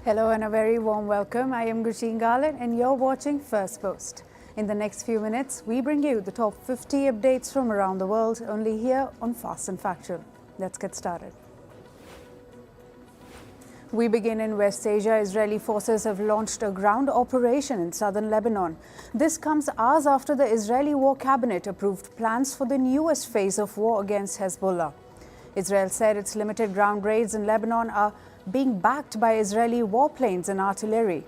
Hello and a very warm welcome. I am Gursheen Garland and you're watching Firstpost. In the next few minutes, we bring you the top 50 updates from around the world, only here on Fast and Factual. Let's get started. We begin in West Asia. Israeli forces have launched a ground operation in southern Lebanon. This comes hours after the Israeli War Cabinet approved plans for the newest phase of war against Hezbollah. Israel said its limited ground raids in Lebanon are being backed by Israeli warplanes and artillery.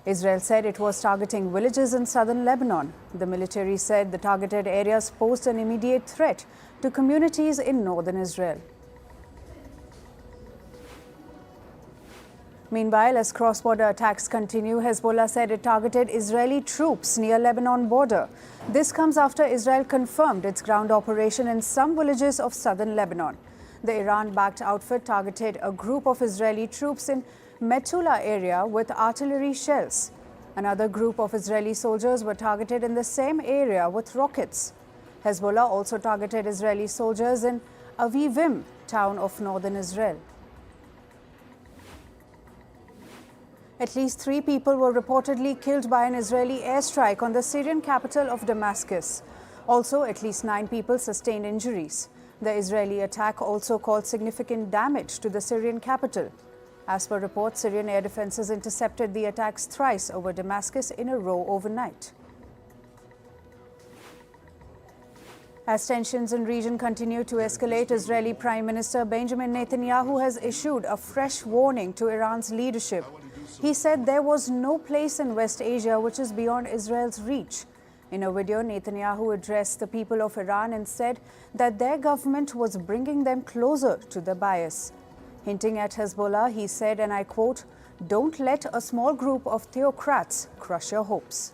Israel said it was targeting villages in southern Lebanon. The military said the targeted areas posed an immediate threat to communities in northern Israel. Meanwhile, as cross-border attacks continue, Hezbollah said it targeted Israeli troops near Lebanon border. This comes after Israel confirmed its ground operation in some villages of southern Lebanon. The Iran-backed outfit targeted a group of Israeli troops in Metula area with artillery shells. Another group of Israeli soldiers were targeted in the same area with rockets. Hezbollah also targeted Israeli soldiers in Avivim, town of northern Israel. At least 3 people were reportedly killed by an Israeli airstrike on the Syrian capital of Damascus. Also, at least 9 people sustained injuries. The Israeli attack also caused significant damage to the Syrian capital. As per reports, Syrian air defenses intercepted the attacks thrice over Damascus in a row overnight. As tensions in the region continue to escalate, Israeli Prime Minister Benjamin Netanyahu has issued a fresh warning to Iran's leadership. He said there was no place in West Asia which is beyond Israel's reach. In a video, Netanyahu addressed the people of Iran and said that their government was bringing them closer to the bias. Hinting at Hezbollah, he said, and I quote, "Don't let a small group of theocrats crush your hopes."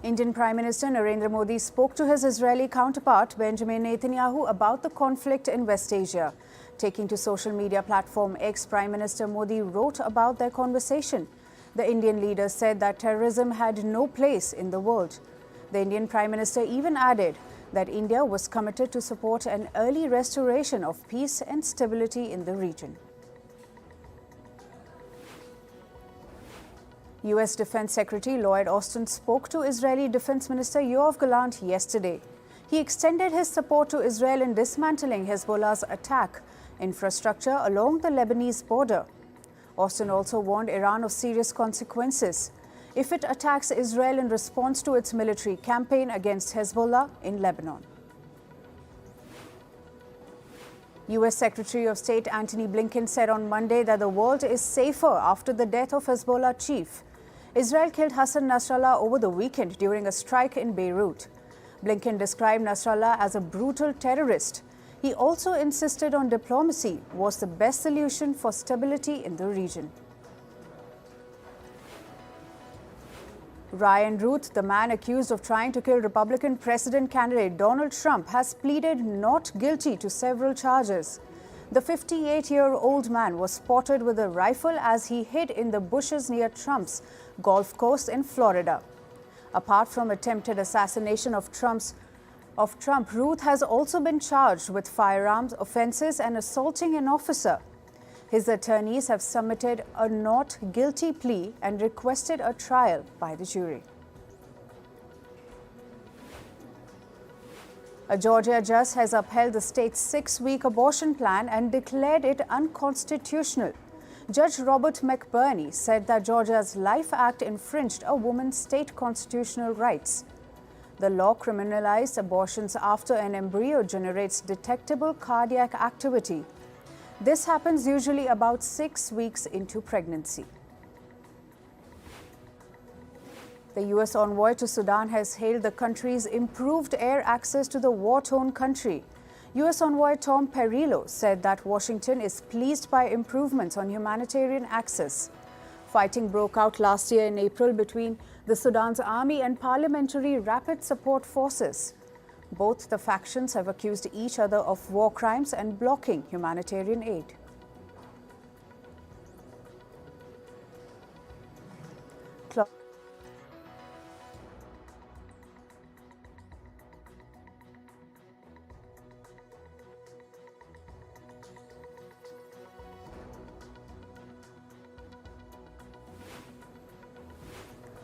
Indian Prime Minister Narendra Modi spoke to his Israeli counterpart Benjamin Netanyahu about the conflict in West Asia. Taking to social media platform X, Prime Minister Modi wrote about their conversation. The Indian leader said that terrorism had no place in the world. The Indian Prime Minister even added that India was committed to support an early restoration of peace and stability in the region. U.S. Defense Secretary Lloyd Austin spoke to Israeli Defense Minister Yoav Gallant yesterday. He extended his support to Israel in dismantling Hezbollah's attack infrastructure along the Lebanese border. Austin also warned Iran of serious consequences if it attacks Israel in response to its military campaign against Hezbollah in Lebanon. U.S. Secretary of State Antony Blinken said on Monday that the world is safer after the death of Hezbollah chief. Israel killed Hassan Nasrallah over the weekend during a strike in Beirut. Blinken described Nasrallah as a brutal terrorist. He also insisted on diplomacy was the best solution for stability in the region. Ryan Ruth, the man accused of trying to kill Republican president candidate Donald Trump, has pleaded not guilty to several charges. The 58-year-old man was spotted with a rifle as he hid in the bushes near Trump's golf course in Florida. Apart from attempted assassination of Trump, Ruth has also been charged with firearms offenses and assaulting an officer. His attorneys have submitted a not guilty plea and requested a trial by the jury. A Georgia judge has upheld the state's 6-week abortion plan and declared it unconstitutional. Judge Robert McBurney said that Georgia's Life Act infringed a woman's state constitutional rights. The law criminalized abortions after an embryo generates detectable cardiac activity. This happens usually about 6 weeks into pregnancy. The U.S. envoy to Sudan has hailed the country's improved air access to the war-torn country. U.S. envoy Tom Perillo said that Washington is pleased by improvements on humanitarian access. Fighting broke out last year in April between the Sudan's army and Parliamentary Rapid Support Forces. Both the factions have accused each other of war crimes and blocking humanitarian aid.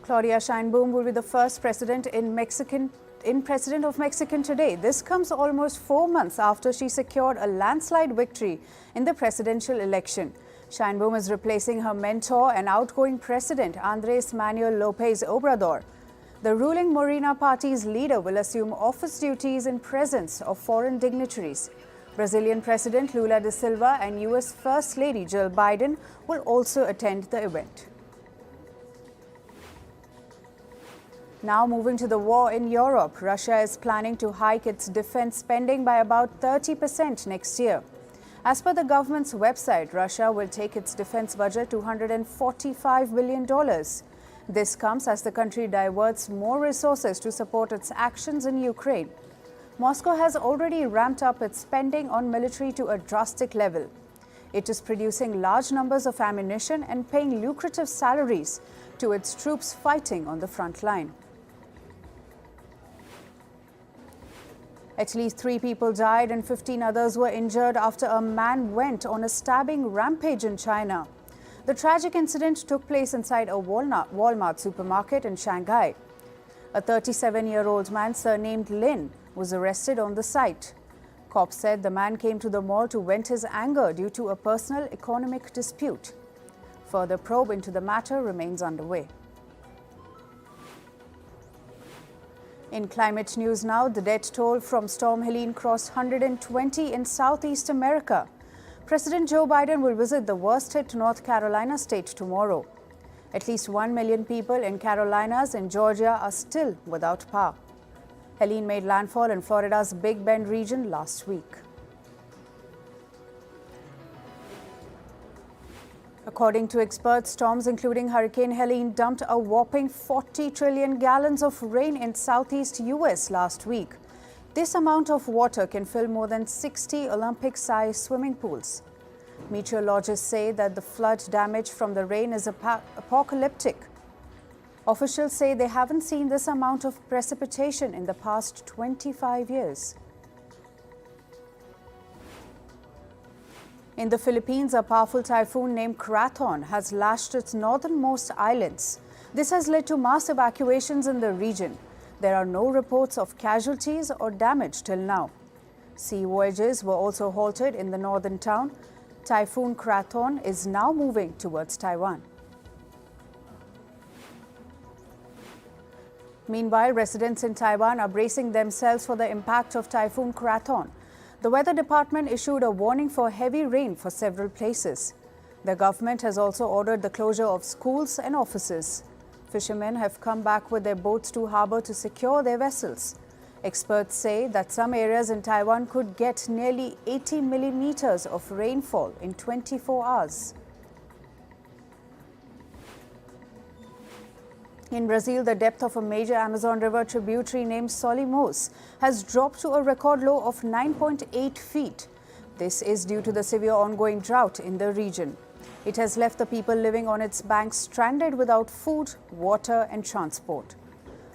Claudia Sheinbaum will be the first president of Mexican today. This comes almost 4 months after she secured a landslide victory in the presidential election. Sheinbaum is replacing her mentor and outgoing president, Andrés Manuel López Obrador. The ruling Morena party's leader will assume office duties in presence of foreign dignitaries. Brazilian President Lula da Silva and US First Lady Jill Biden will also attend the event. Now moving to the war in Europe, Russia is planning to hike its defense spending by about 30% next year. As per the government's website, Russia will take its defense budget to $145 billion. This comes as the country diverts more resources to support its actions in Ukraine. Moscow has already ramped up its spending on military to a drastic level. It is producing large numbers of ammunition and paying lucrative salaries to its troops fighting on the front line. At least 3 people died and 15 others were injured after a man went on a stabbing rampage in China. The tragic incident took place inside a Walmart supermarket in Shanghai. A 37-year-old man surnamed Lin was arrested on the site. Cops said the man came to the mall to vent his anger due to a personal economic dispute. Further probe into the matter remains underway. In climate news now, the death toll from Storm Helene crossed 120 in Southeast America. President Joe Biden will visit the worst-hit North Carolina state tomorrow. At least 1 million people in Carolinas and Georgia are still without power. Helene made landfall in Florida's Big Bend region last week. According to experts, storms including Hurricane Helene dumped a whopping 40 trillion gallons of rain in southeast US last week. This amount of water can fill more than 60 Olympic-sized swimming pools. Meteorologists say that the flood damage from the rain is apocalyptic. Officials say they haven't seen this amount of precipitation in the past 25 years. In the Philippines, a powerful typhoon named Krathon has lashed its northernmost islands. This has led to mass evacuations in the region. There are no reports of casualties or damage till now. Sea voyages were also halted in the northern town. Typhoon Krathon is now moving towards Taiwan. Meanwhile, residents in Taiwan are bracing themselves for the impact of Typhoon Krathon. The Weather Department issued a warning for heavy rain for several places. The government has also ordered the closure of schools and offices. Fishermen have come back with their boats to harbor to secure their vessels. Experts say that some areas in Taiwan could get nearly 80 millimeters of rainfall in 24 hours. In Brazil, the depth of a major Amazon River tributary named Solimões has dropped to a record low of 9.8 feet. This is due to the severe ongoing drought in the region. It has left the people living on its banks stranded without food, water and transport.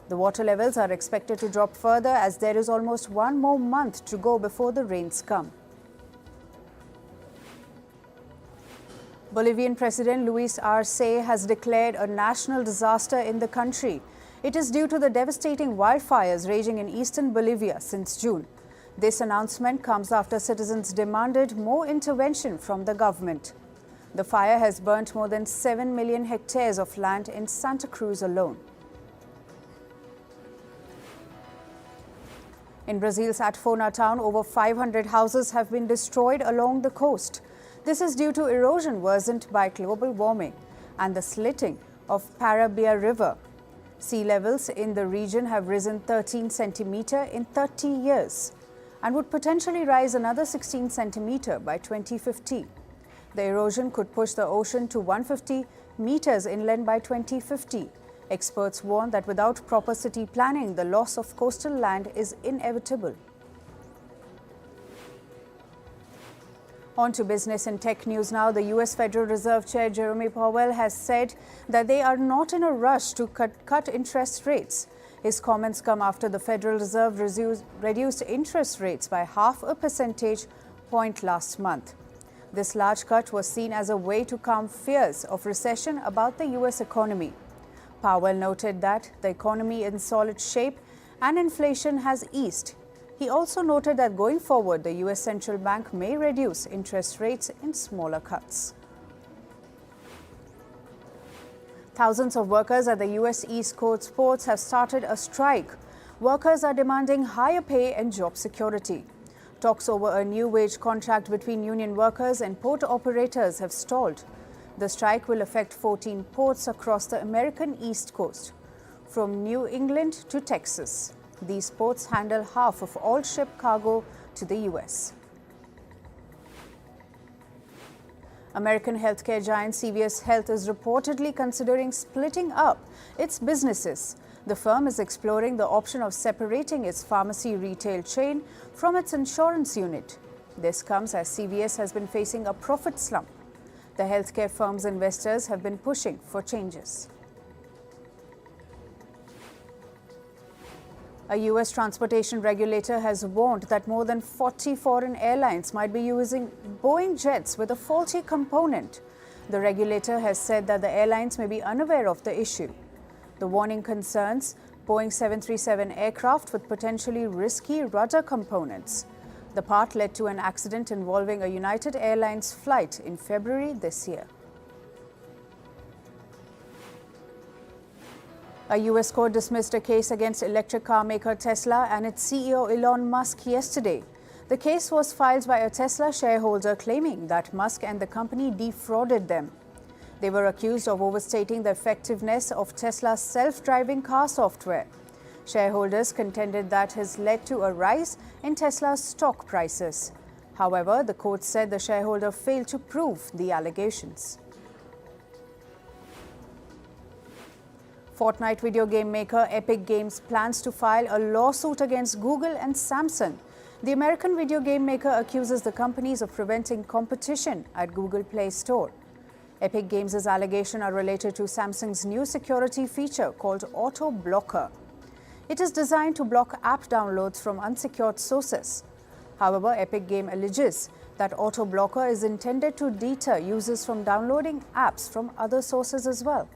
The water levels are expected to drop further as there is almost 1 more month to go before the rains come. Bolivian President Luis Arce has declared a national disaster in the country. It is due to the devastating wildfires raging in eastern Bolivia since June. This announcement comes after citizens demanded more intervention from the government. The fire has burnt more than 7 million hectares of land in Santa Cruz alone. In Brazil's Atfona town, over 500 houses have been destroyed along the coast. This is due to erosion worsened by global warming and the slitting of Paraíba River. Sea levels in the region have risen 13 centimeters in 30 years and would potentially rise another 16 centimeters by 2050. The erosion could push the ocean to 150 meters inland by 2050. Experts warn that without proper city planning, the loss of coastal land is inevitable. On to business and tech news now. The U.S. Federal Reserve Chair Jerome Powell has said that they are not in a rush to cut interest rates. His comments come after the Federal Reserve reduced interest rates by 0.5 percentage point last month. This large cut was seen as a way to calm fears of recession about the U.S. economy. Powell noted that the economy is in solid shape and inflation has eased. He also noted that going forward, the US Central Bank may reduce interest rates in smaller cuts. Thousands of workers at the US East Coast ports have started a strike. Workers are demanding higher pay and job security. Talks over a new wage contract between union workers and port operators have stalled. The strike will affect 14 ports across the American East Coast, from New England to Texas. These ports handle half of all ship cargo to the US. American healthcare giant CVS Health is reportedly considering splitting up its businesses. The firm is exploring the option of separating its pharmacy retail chain from its insurance unit. This comes as CVS has been facing a profit slump. The healthcare firm's investors have been pushing for changes. A US transportation regulator has warned that more than 40 foreign airlines might be using Boeing jets with a faulty component. The regulator has said that the airlines may be unaware of the issue. The warning concerns Boeing 737 aircraft with potentially risky rudder components. The part led to an accident involving a United Airlines flight in February this year. A US court dismissed a case against electric car maker Tesla and its CEO Elon Musk yesterday. The case was filed by a Tesla shareholder claiming that Musk and the company defrauded them. They were accused of overstating the effectiveness of Tesla's self-driving car software. Shareholders contended that has led to a rise in Tesla's stock prices. However, the court said the shareholder failed to prove the allegations. Fortnite video game maker Epic Games plans to file a lawsuit against Google and Samsung. The American video game maker accuses the companies of preventing competition at Google Play Store. Epic Games' allegations are related to Samsung's new security feature called Auto Blocker. It is designed to block app downloads from unsecured sources. However, Epic Games alleges that Auto Blocker is intended to deter users from downloading apps from other sources as well.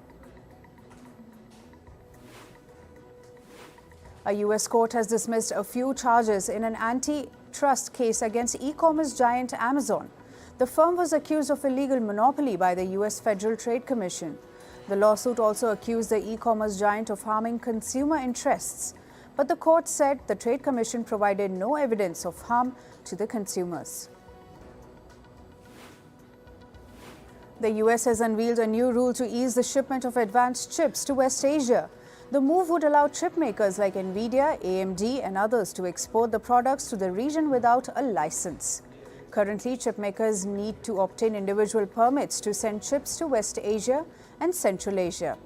A US court has dismissed a few charges in an antitrust case against e-commerce giant Amazon. The firm was accused of illegal monopoly by the US Federal Trade Commission. The lawsuit also accused the e-commerce giant of harming consumer interests. But the court said the Trade Commission provided no evidence of harm to the consumers. The US has unveiled a new rule to ease the shipment of advanced chips to West Asia. The move would allow chip makers like Nvidia, AMD and others to export the products to the region without a license. Currently, chip makers need to obtain individual permits to send chips to West Asia and Central Asia.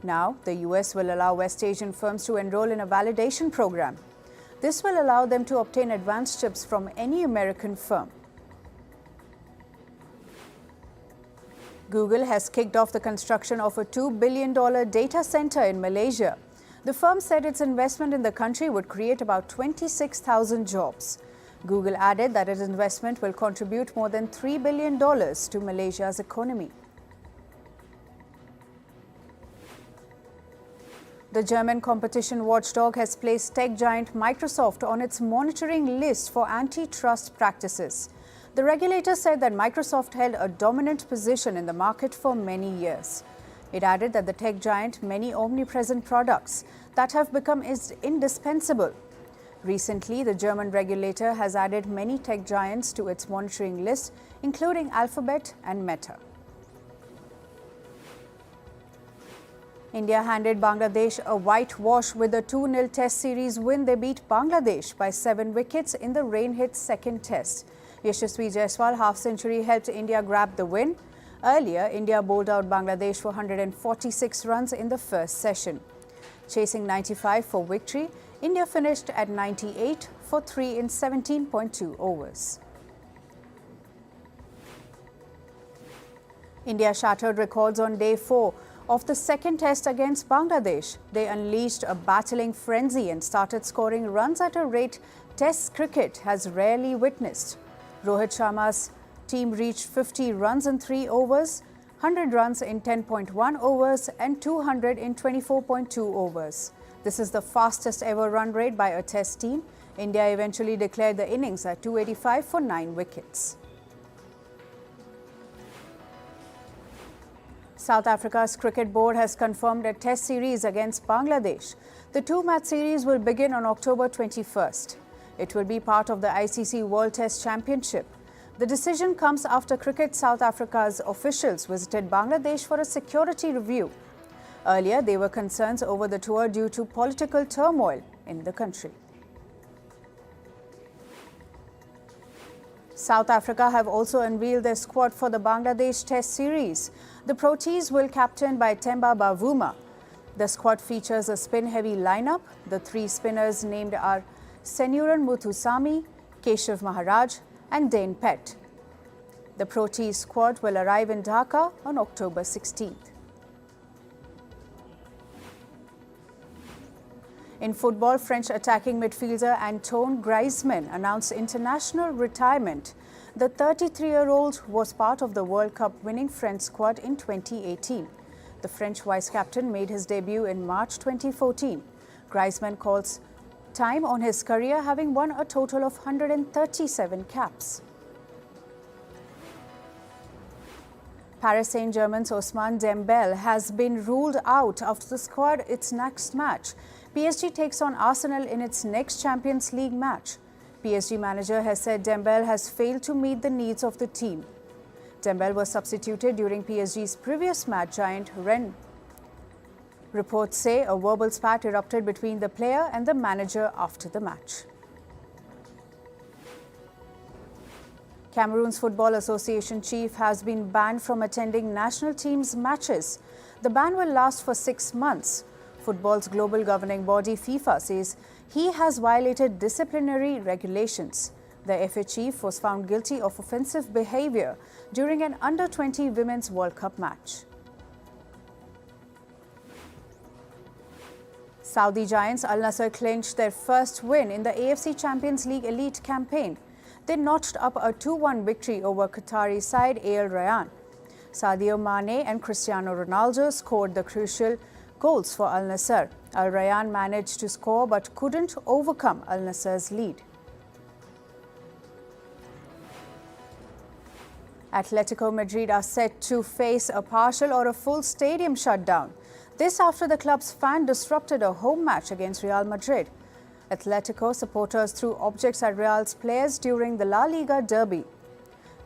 Now, the US will allow West Asian firms to enroll in a validation program. This will allow them to obtain advanced chips from any American firm. Google has kicked off the construction of a $2 billion data center in Malaysia. The firm said its investment in the country would create about 26,000 jobs. Google added that its investment will contribute more than $3 billion to Malaysia's economy. The German competition watchdog has placed tech giant Microsoft on its monitoring list for antitrust practices. The regulator said that Microsoft held a dominant position in the market for many years. It added that the tech giant many omnipresent products that have become indispensable. Recently, the German regulator has added many tech giants to its monitoring list, including Alphabet and Meta. India handed Bangladesh a whitewash with a 2-0 Test series win. They beat Bangladesh by 7 wickets in the rain-hit second Test. Yashasvi Jaiswal's half-century helped India grab the win. Earlier, India bowled out Bangladesh for 146 runs in the first session. Chasing 95 for victory, India finished at 98 for 3 in 17.2 overs. India shattered records on day 4 of the second Test against Bangladesh. They unleashed a battling frenzy and started scoring runs at a rate Test cricket has rarely witnessed. Rohit Sharma's team reached 50 runs in 3 overs. 100 runs in 10.1 overs and 200 in 24.2 overs. This is the fastest ever run rate by a Test team. India eventually declared the innings at 285 for 9 wickets. South Africa's cricket board has confirmed a Test series against Bangladesh. The two-match series will begin on October 21st. It will be part of the ICC World Test Championship. The decision comes after Cricket South Africa's officials visited Bangladesh for a security review. Earlier, there were concerns over the tour due to political turmoil in the country. South Africa have also unveiled their squad for the Bangladesh Test series. The Proteas will captained by Themba Bavuma. The squad features a spin-heavy lineup. The 3 spinners named are Senuran Muthusamy, Keshav Maharaj and Dane Pett. The Proteas squad will arrive in Dhaka on October 16th. In football, French attacking midfielder Antoine Griezmann announced international retirement. The 33-year-old was part of the World Cup winning French squad in 2018. The French vice-captain made his debut in March 2014. Griezmann calls time on his career, having won a total of 137 caps. Paris Saint-Germain's Ousmane Dembele has been ruled out of the squad its next match. PSG takes on Arsenal in its next Champions League match. PSG manager has said Dembele has failed to meet the needs of the team. Dembele was substituted during PSG's previous match giant Rennes. Reports say a verbal spat erupted between the player and the manager after the match. Cameroon's Football Association chief has been banned from attending national team's matches. The ban will last for 6 months. Football's global governing body, FIFA, says he has violated disciplinary regulations. The FA chief was found guilty of offensive behavior during an Under-20 Women's World Cup match. Saudi giants Al Nassr clinched their first win in the AFC Champions League elite campaign. They notched up a 2-1 victory over Qatari side Al Rayyan. Sadio Mane and Cristiano Ronaldo scored the crucial goals for Al Nassr. Al Rayyan managed to score but couldn't overcome Al Nassr's lead. Atletico Madrid are set to face a partial or a full stadium shutdown. This after the club's fan disrupted a home match against Real Madrid. Atletico supporters threw objects at Real's players during the La Liga derby.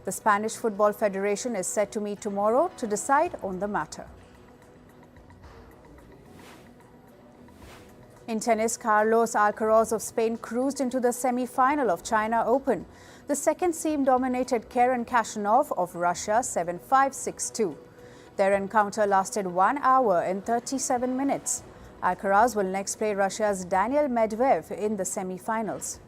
The Spanish Football Federation is set to meet tomorrow to decide on the matter. In tennis, Carlos Alcaraz of Spain cruised into the semi-final of China Open. The second seed dominated Karen Khachanov of Russia 7-5, 6-2. Their encounter lasted 1 hour and 37 minutes. Alcaraz will next play Russia's Daniil Medvedev in the semi-finals.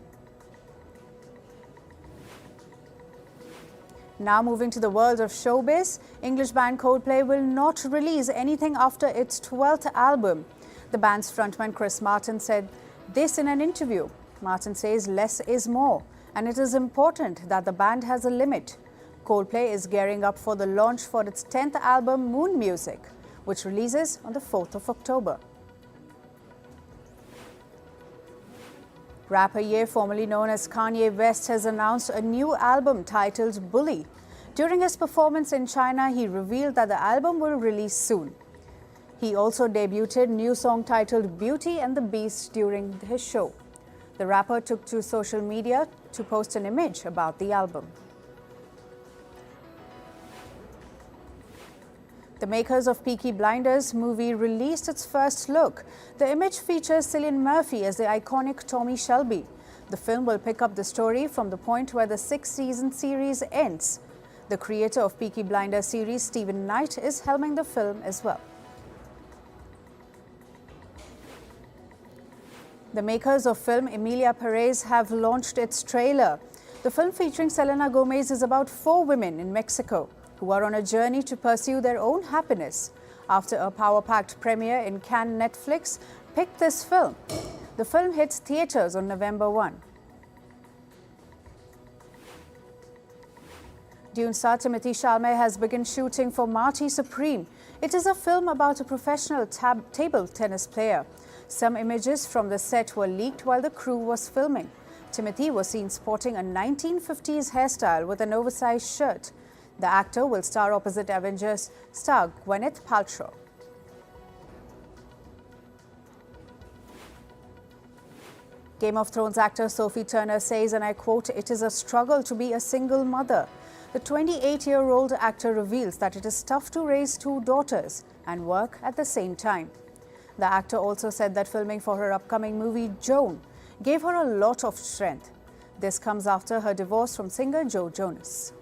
Now moving to the world of showbiz, English band Coldplay will not release anything after its 12th album. The band's frontman Chris Martin said this in an interview. Martin says less is more, and it is important that the band has a limit. Coldplay is gearing up for the launch for its 10th album, Moon Music, which releases on the 4th of October. Rapper Ye, formerly known as Kanye West, has announced a new album titled Bully. During his performance in China, he revealed that the album will release soon. He also debuted a new song titled Beauty and the Beast during his show. The rapper took to social media to post an image about the album. The makers of Peaky Blinders movie released its first look. The image features Cillian Murphy as the iconic Tommy Shelby. The film will pick up the story from the point where the 6-season series ends. The creator of Peaky Blinders series, Stephen Knight, is helming the film as well. The makers of film Emilia Perez have launched its trailer. The film featuring Selena Gomez is about 4 women in Mexico who are on a journey to pursue their own happiness. After a power-packed premiere in Cannes, Netflix picked this film. The film hits theaters on November 1. Dune star Timothy Chalamet has begun shooting for Marty Supreme. It is a film about a professional table tennis player. Some images from the set were leaked while the crew was filming. Timothy was seen sporting a 1950s hairstyle with an oversized shirt. The actor will star opposite Avengers star Gwyneth Paltrow. Game of Thrones actor Sophie Turner says, and I quote, "It is a struggle to be a single mother." The 28-year-old actor reveals that it is tough to raise two daughters and work at the same time. The actor also said that filming for her upcoming movie, Joan, gave her a lot of strength. This comes after her divorce from singer Joe Jonas.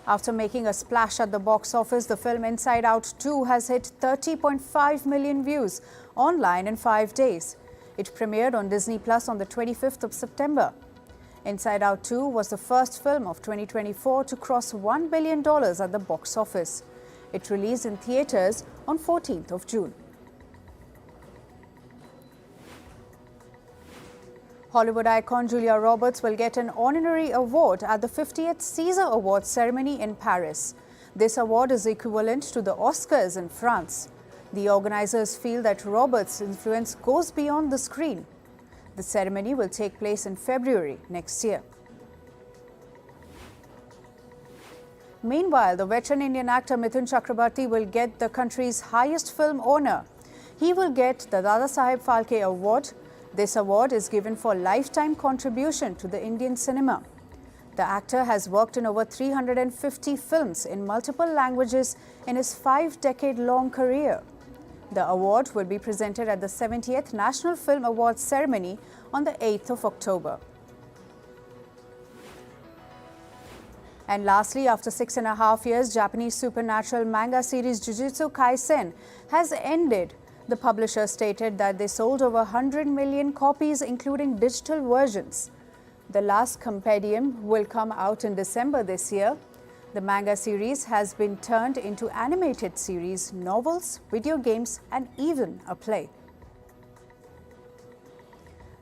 After making a splash at the box office, the film Inside Out 2 has hit 30.5 million views online in 5 days. It premiered on Disney Plus on the 25th of September. Inside Out 2 was the first film of 2024 to cross $1 billion at the box office. It released in theaters on 14th of June. Hollywood icon Julia Roberts will get an honorary award at the 50th César Awards ceremony in Paris. This award is equivalent to the Oscars in France. The organizers feel that Roberts' influence goes beyond the screen. The ceremony will take place in February next year. Meanwhile, the veteran Indian actor Mithun Chakrabarti will get the country's highest film honor. He will get the Dada Saheb Phalke Award. This award is given for lifetime contribution to the Indian cinema. The actor has worked in over 350 films in multiple languages in his 5-decade-long career. The award will be presented at the 70th National Film Awards ceremony on the 8th of October. And lastly, after 6.5 years, Japanese supernatural manga series Jujutsu Kaisen has ended. The publisher stated that they sold over 100 million copies, including digital versions. The last compendium will come out in December this year. The manga series has been turned into animated series, novels, video games, and even a play.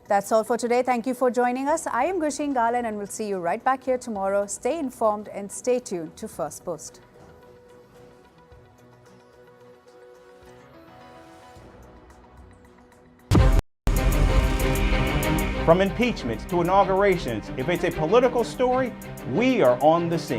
That's all for today. Thank you for joining us. I am Gushin Galan and we'll see you right back here tomorrow. Stay informed and stay tuned to Firstpost. From impeachments to inaugurations, if it's a political story, we are on the scene.